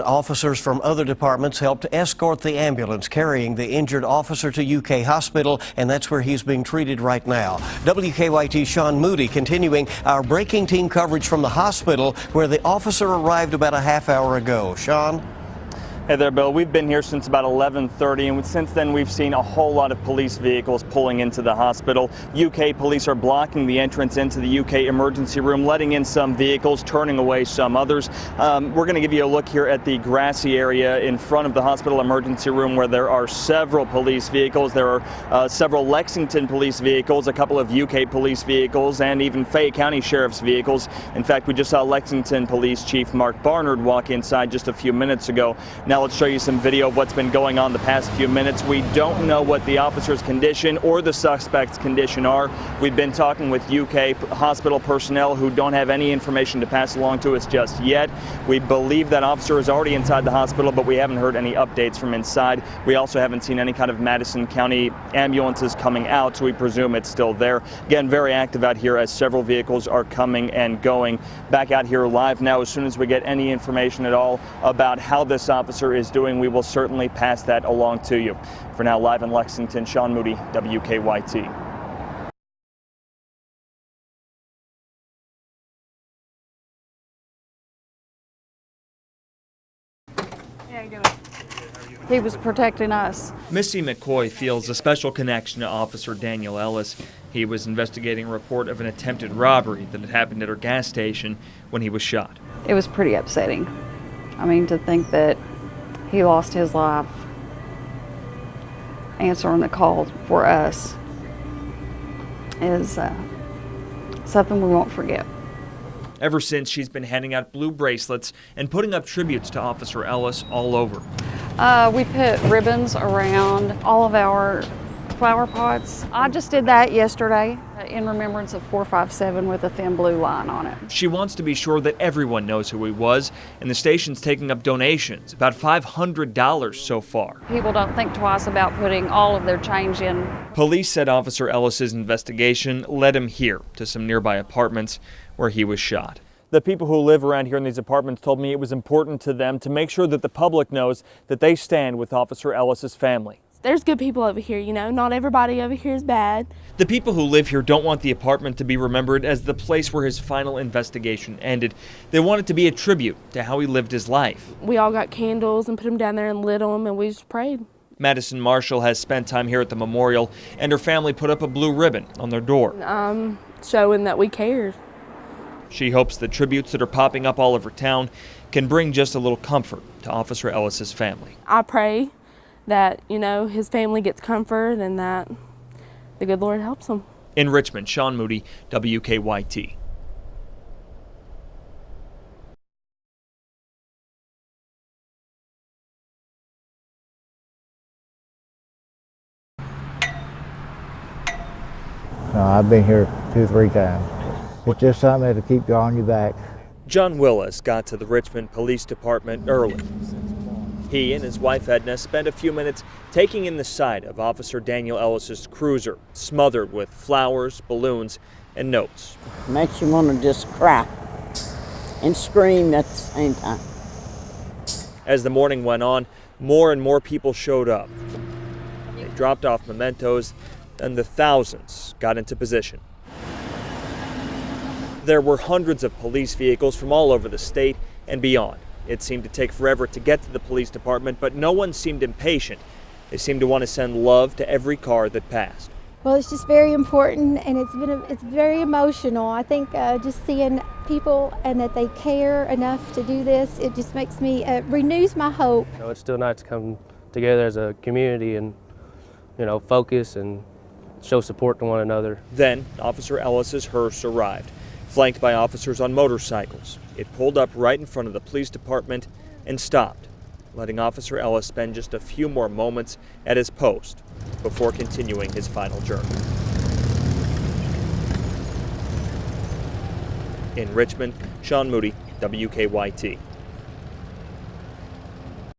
Officers from other departments helped escort the ambulance carrying the injured officer to UK Hospital, and that's where he's being treated right now. WKYT's Sean Moody continuing our breaking team coverage from the hospital where the officer arrived about a half hour ago. Sean? Hey there, Bill. We've been here since about 11:30, and since then we've seen a whole lot of police vehicles pulling into the hospital. UK police are blocking the entrance into the UK emergency room, letting in some vehicles, turning away some others. We're going to give you a look here at the grassy area in front of the hospital emergency room where there are several police vehicles. There are several Lexington police vehicles, a couple of UK police vehicles, and even Fayette County Sheriff's vehicles. In fact, we just saw Lexington Police Chief Mark Barnard walk inside just a few minutes ago. Now let's show you some video of what's been going on the past few minutes. We don't know what the officer's condition or the suspect's condition are. We've been talking with UK hospital personnel who don't have any information to pass along to us just yet. We believe that officer is already inside the hospital, but we haven't heard any updates from inside. We also haven't seen any kind of Madison County ambulances coming out, so we presume it's still there. Again, very active out here as several vehicles are coming and going. Back out here live now. As soon as we get any information at all about how this officer is doing, we will certainly pass that along to you. For now, live in Lexington, Sean Moody, WKYT. He was protecting us. Missy McCoy feels a special connection to Officer Daniel Ellis. He was investigating a report of an attempted robbery that had happened at her gas station when he was shot. It was pretty upsetting. I mean, to think that he lost his life answering the call for us is something we won't forget. Ever since, she's been handing out blue bracelets and putting up tributes to Officer Ellis all over. We put ribbons around all of our flower pots. I just did that yesterday in remembrance of 457 with a thin blue line on it. She wants to be sure that everyone knows who he was, and the station's taking up donations, about $500 so far. People don't think twice about putting all of their change in. Police said Officer Ellis's investigation led him here to some nearby apartments where he was shot. The people who live around here in these apartments told me it was important to them to make sure that the public knows that they stand with Officer Ellis's family. There's good people over here, you know, not everybody over here is bad. The people who live here don't want the apartment to be remembered as the place where his final investigation ended. They want it to be a tribute to how he lived his life. We all got candles and put them down there and lit them, and we just prayed. Madison Marshall has spent time here at the memorial, and her family put up a blue ribbon on their door. Showing that we cared. She hopes the tributes that are popping up all over town can bring just a little comfort to Officer Ellis's family. I pray that, you know, his family gets comfort and that the good Lord helps them. In Richmond, Sean Moody, WKYT. No, I've been here 2 or 3 times. It's just something that'll keep you on your back. John Willis got to the Richmond Police Department early. He and his wife Edna spent a few minutes taking in the sight of Officer Daniel Ellis's cruiser, smothered with flowers, balloons, and notes. Makes you want to just cry and scream at the same time. As the morning went on, more and more people showed up. They dropped off mementos, and the thousands got into position. There were hundreds of police vehicles from all over the state and beyond. It seemed to take forever to get to the police department, but no one seemed impatient. They seemed to want to send love to every car that passed. Well, it's just very important, and it's very emotional. I think just seeing people and that they care enough to do this, it just makes me, renews my hope. You know, it's still nice to come together as a community and, you know, focus and show support to one another. Then Officer Ellis's hearse arrived, flanked by officers on motorcycles. It pulled up right in front of the police department and stopped, letting Officer Ellis spend just a few more moments at his post before continuing his final journey. In Richmond, Sean Moody, WKYT.